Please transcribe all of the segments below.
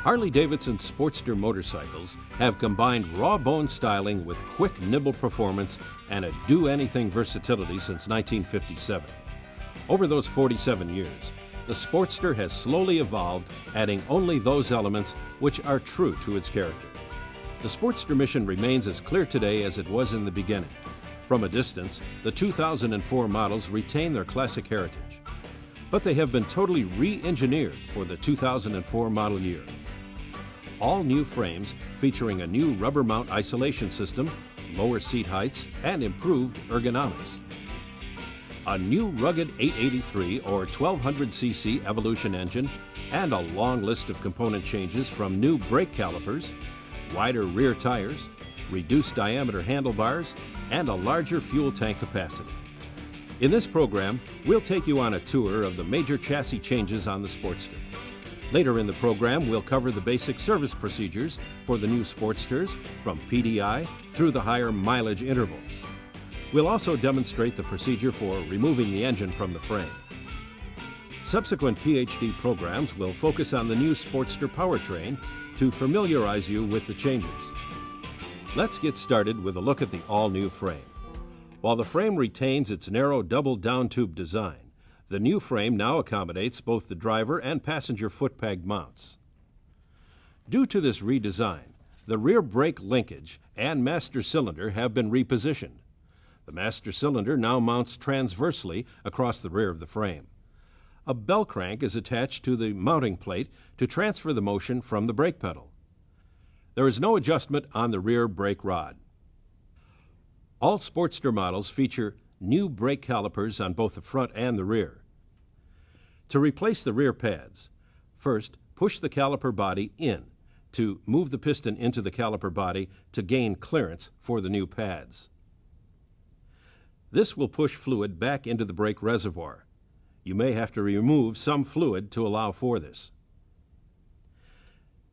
Harley Davidson Sportster motorcycles have combined raw bone styling with quick, nimble performance and a do-anything versatility since 1957. Over those 47 years, the Sportster has slowly evolved, adding only those elements which are true to its character. The Sportster mission remains as clear today as it was in the beginning. From a distance, the 2004 models retain their classic heritage, but they have been totally re-engineered for the 2004 model year. All new frames featuring a new rubber mount isolation system, lower seat heights, and improved ergonomics. A new rugged 883 or 1200cc Evolution engine, and a long list of component changes from new brake calipers, wider rear tires, reduced diameter handlebars, and a larger fuel tank capacity. In this program, we'll take you on a tour of the major chassis changes on the Sportster. Later in the program, we'll cover the basic service procedures for the new Sportsters, from PDI through the higher mileage intervals. We'll also demonstrate the procedure for removing the engine from the frame. Subsequent PhD programs will focus on the new Sportster powertrain to familiarize you with the changes. Let's get started with a look at the all-new frame. While the frame retains its narrow double down-tube design, the new frame now accommodates both the driver and passenger foot-peg mounts. Due to this redesign, the rear brake linkage and master cylinder have been repositioned. The master cylinder now mounts transversely across the rear of the frame. A bell crank is attached to the mounting plate to transfer the motion from the brake pedal. There is no adjustment on the rear brake rod. All Sportster models feature new brake calipers on both the front and the rear. To replace the rear pads, first push the caliper body in to move the piston into the caliper body to gain clearance for the new pads. This will push fluid back into the brake reservoir. You may have to remove some fluid to allow for this.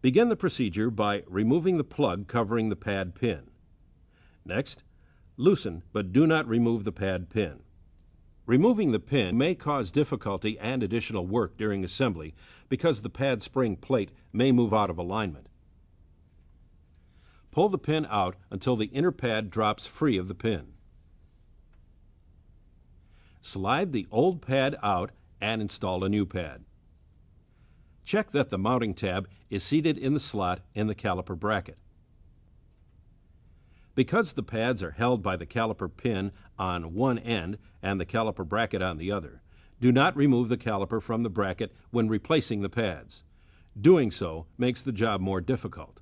Begin the procedure by removing the plug covering the pad pin. Next, loosen but do not remove the pad pin. Removing the pin may cause difficulty and additional work during assembly because the pad spring plate may move out of alignment. Pull the pin out until the inner pad drops free of the pin. Slide the old pad out and install a new pad. Check that the mounting tab is seated in the slot in the caliper bracket. Because the pads are held by the caliper pin on one end and the caliper bracket on the other, do not remove the caliper from the bracket when replacing the pads. Doing so makes the job more difficult.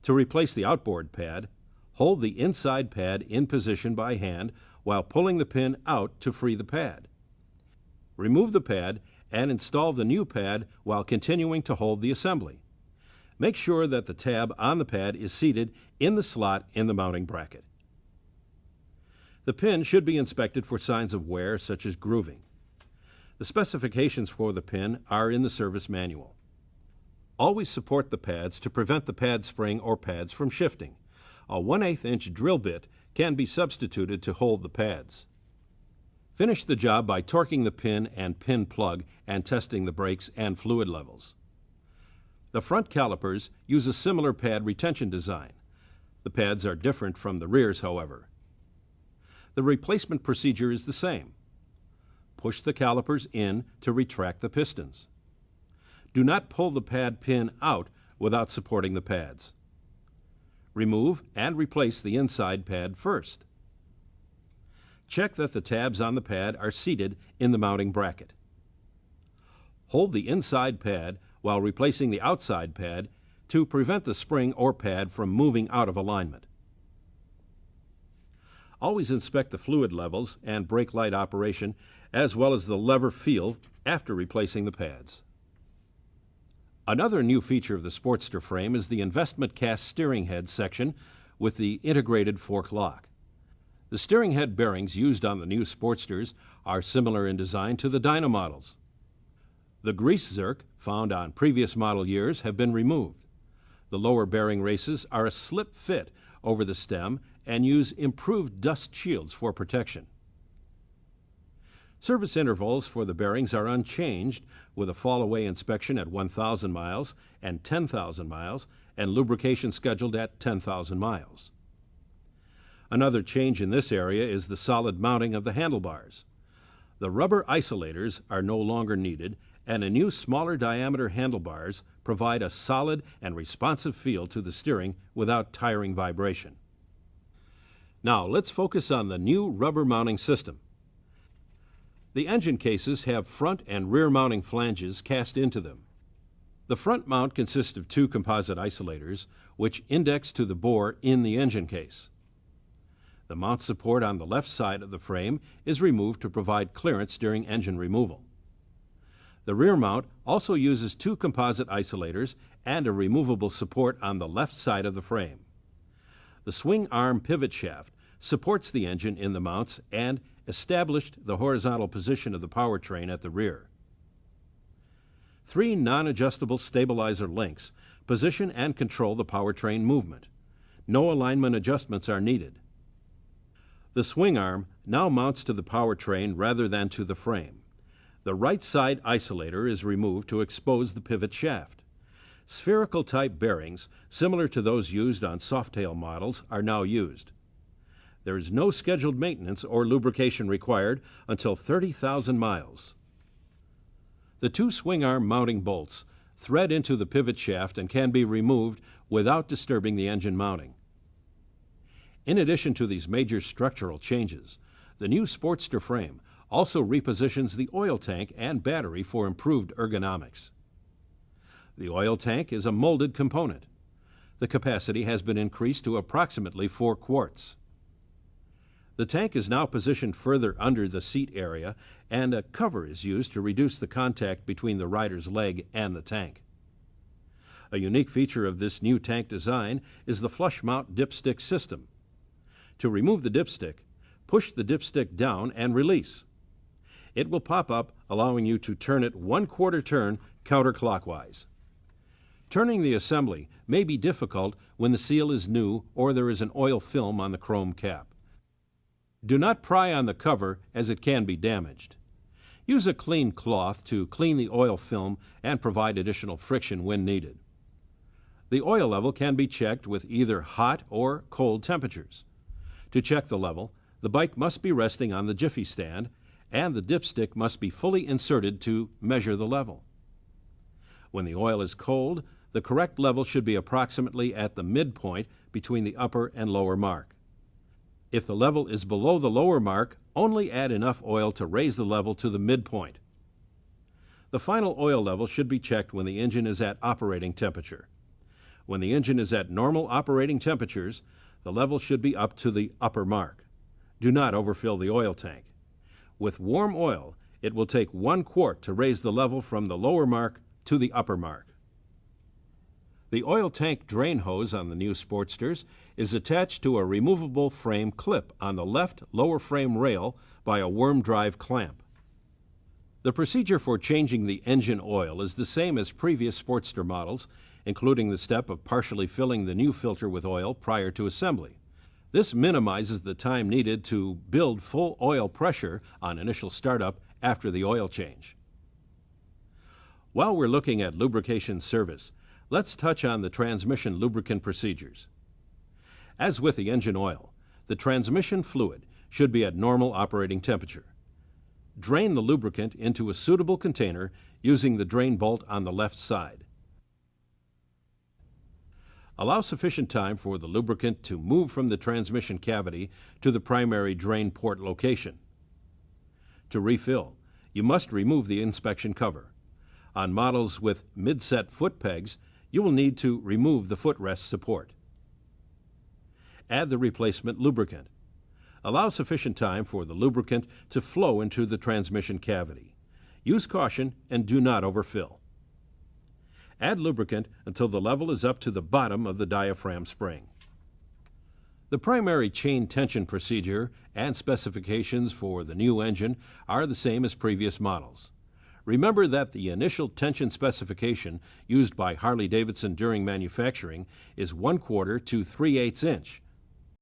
To replace the outboard pad, hold the inside pad in position by hand while pulling the pin out to free the pad. Remove the pad and install the new pad while continuing to hold the assembly. Make sure that the tab on the pad is seated in the slot in the mounting bracket. The pin should be inspected for signs of wear, such as grooving. The specifications for the pin are in the service manual. Always support the pads to prevent the pad spring or pads from shifting. A 1/8 inch drill bit can be substituted to hold the pads. Finish the job by torquing the pin and pin plug and testing the brakes and fluid levels. The front calipers use a similar pad retention design. The pads are different from the rears, however. The replacement procedure is the same. Push the calipers in to retract the pistons. Do not pull the pad pin out without supporting the pads. Remove and replace the inside pad first. Check that the tabs on the pad are seated in the mounting bracket. Hold the inside pad while replacing the outside pad to prevent the spring or pad from moving out of alignment. Always inspect the fluid levels and brake light operation as well as the lever feel after replacing the pads. Another new feature of the Sportster frame is the investment cast steering head section with the integrated fork lock. The steering head bearings used on the new Sportsters are similar in design to the dyno models. The grease zerk found on previous model years have been removed. The lower bearing races are a slip fit over the stem and use improved dust shields for protection. Service intervals for the bearings are unchanged, with a fall-away inspection at 1,000 miles and 10,000 miles, and lubrication scheduled at 10,000 miles. Another change in this area is the solid mounting of the handlebars. The rubber isolators are no longer needed, and a new smaller diameter handlebars provide a solid and responsive feel to the steering without tiring vibration. Now let's focus on the new rubber mounting system. The engine cases have front and rear mounting flanges cast into them. The front mount consists of two composite isolators, which index to the bore in the engine case. The mount support on the left side of the frame is removed to provide clearance during engine removal. The rear mount also uses two composite isolators and a removable support on the left side of the frame. The swing arm pivot shaft supports the engine in the mounts and established the horizontal position of the powertrain at the rear. Three non-adjustable stabilizer links position and control the powertrain movement. No alignment adjustments are needed. The swing arm now mounts to the powertrain rather than to the frame. The right side isolator is removed to expose the pivot shaft. Spherical type bearings, similar to those used on Softail models, are now used. There is no scheduled maintenance or lubrication required until 30,000 miles. The two swing arm mounting bolts thread into the pivot shaft and can be removed without disturbing the engine mounting. In addition to these major structural changes, the new Sportster frame also repositions the oil tank and battery for improved ergonomics. The oil tank is a molded component. The capacity has been increased to approximately 4 quarts. The tank is now positioned further under the seat area, and a cover is used to reduce the contact between the rider's leg and the tank. A unique feature of this new tank design is the flush mount dipstick system. To remove the dipstick, push the dipstick down and release. It will pop up, allowing you to turn it 1/4 turn counterclockwise. Turning the assembly may be difficult when the seal is new or there is an oil film on the chrome cap. Do not pry on the cover, as it can be damaged. Use a clean cloth to clean the oil film and provide additional friction when needed. The oil level can be checked with either hot or cold temperatures. To check the level, the bike must be resting on the jiffy stand, and the dipstick must be fully inserted to measure the level. When the oil is cold, the correct level should be approximately at the midpoint between the upper and lower mark. If the level is below the lower mark, only add enough oil to raise the level to the midpoint. The final oil level should be checked when the engine is at operating temperature. When the engine is at normal operating temperatures, the level should be up to the upper mark. Do not overfill the oil tank. With warm oil, it will take 1 quart to raise the level from the lower mark to the upper mark. The oil tank drain hose on the new Sportsters is attached to a removable frame clip on the left lower frame rail by a worm drive clamp. The procedure for changing the engine oil is the same as previous Sportster models, including the step of partially filling the new filter with oil prior to assembly. This minimizes the time needed to build full oil pressure on initial startup after the oil change. While we're looking at lubrication service, let's touch on the transmission lubricant procedures. As with the engine oil, the transmission fluid should be at normal operating temperature. Drain the lubricant into a suitable container using the drain bolt on the left side. Allow sufficient time for the lubricant to move from the transmission cavity to the primary drain port location. To refill, you must remove the inspection cover. On models with mid-set foot pegs, you will need to remove the footrest support. Add the replacement lubricant. Allow sufficient time for the lubricant to flow into the transmission cavity. Use caution and do not overfill. Add lubricant until the level is up to the bottom of the diaphragm spring. The primary chain tension procedure and specifications for the new engine are the same as previous models. Remember that the initial tension specification used by Harley Davidson during manufacturing is 1/4 to 3/8 inch.